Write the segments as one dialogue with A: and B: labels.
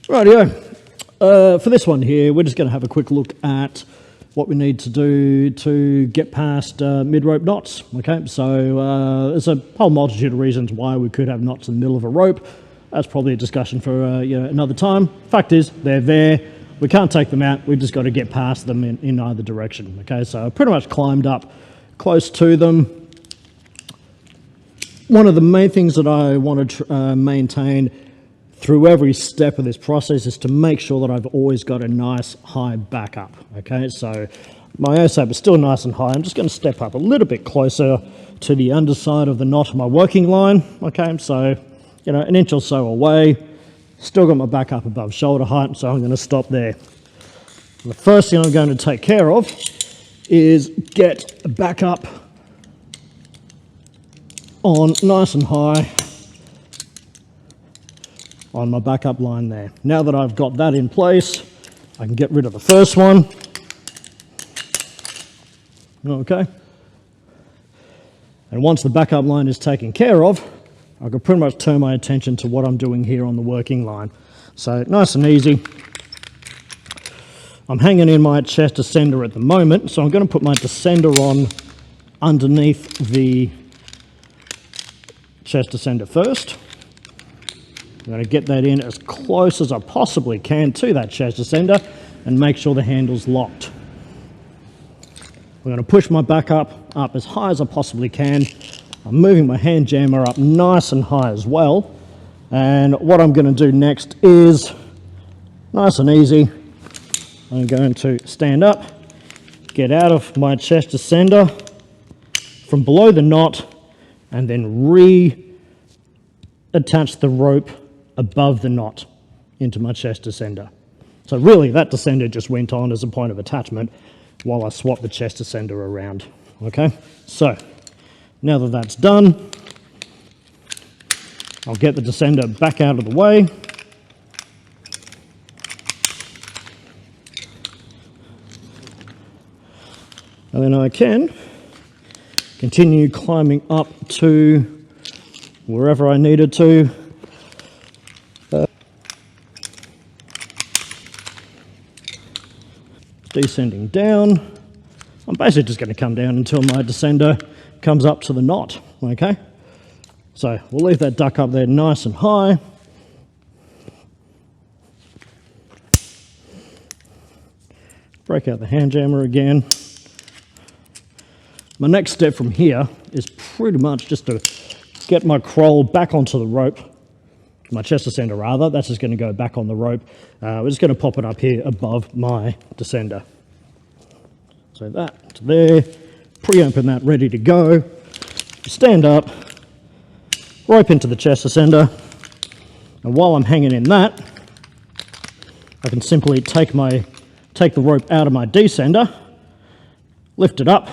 A: Rightio. For this one here, we're just going to have a quick look at what we need to do to get past mid-rope knots. Okay, so there's a whole multitude of reasons why we could have knots in the middle of a rope. That's probably a discussion for another time. Fact is, they're there. We can't take them out. We've just got to get past them in either direction. Okay, so I pretty much climbed up close to them. One of the main things that I want to maintain through every step of this process is to make sure that I've always got a nice high backup. Okay, so my ASAP is still nice and high. I'm just going to step up a little bit closer to the underside of the knot of my working line. Okay, so an inch or so away. Still got my backup above shoulder height, so I'm going to stop there. The first thing I'm going to take care of is get a backup on nice and high on my backup line there. Now that I've got that in place, I can get rid of the first one. Okay. And once the backup line is taken care of, I can pretty much turn my attention to what I'm doing here on the working line. So nice and easy. I'm hanging in my chest descender at the moment, so I'm going to put my descender on underneath the chest descender first. I'm going to get that in as close as I possibly can to that chest descender and make sure the handle's locked. I'm going to push my backup up as high as I possibly can. I'm moving my hand jammer up nice and high as well. And what I'm going to do next is, nice and easy, I'm going to stand up, get out of my chest descender from below the knot, and then reattach the rope above the knot into my chest descender. So really that descender just went on as a point of attachment while I swapped the chest descender around. Okay, so now that that's done, I'll get the descender back out of the way. And then I can continue climbing up to wherever I needed to. Descending down. I'm basically just going to come down until my descender comes up to the knot. Okay, so we'll leave that duck up there nice and high. Break out the hand jammer again. My next step from here is pretty much just to get my croll back onto the rope, my chest descender rather. That's just going to go back on the rope. We're just going to pop it up here above my descender. So that to there, pre-open that, ready to go. Stand up, rope into the chest descender, and while I'm hanging in that, I can simply take the rope out of my descender, lift it up,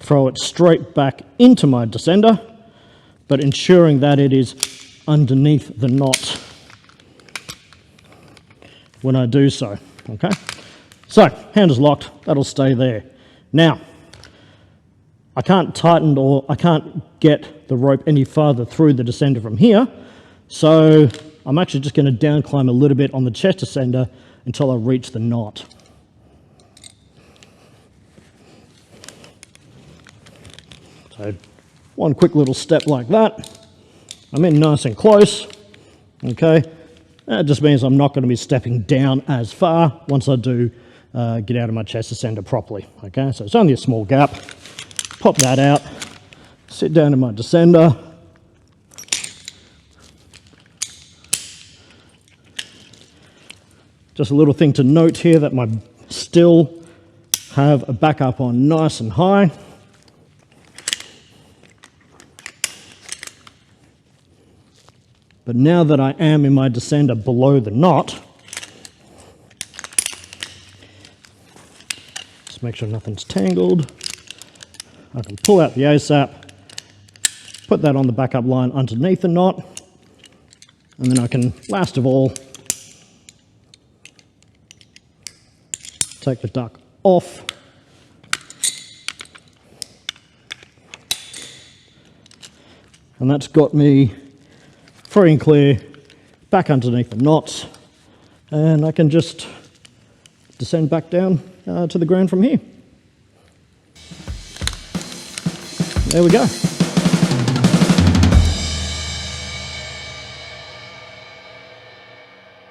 A: throw it straight back into my descender, but ensuring that it is underneath the knot when I do so. Okay, so handle's locked, that'll stay there. Now I can't tighten or I can't get the rope any farther through the descender from here, so I'm actually just going to down climb a little bit on the chest descender until I reach the knot. So one quick little step like that. I'm in nice and close. Okay, that just means I'm not going to be stepping down as far once I do get out of my chest descender properly. Okay, so it's only a small gap. Pop that out, sit down in my descender. Just a little thing to note here that I still have a backup on nice and high. But now that I am in my descender below the knot, just make sure nothing's tangled. I can pull out the ASAP, put that on the backup line underneath the knot, and then I can, last of all, take the duck off. And that's got me free and clear back underneath the knots. and I can just descend back down to the ground from here. There we go.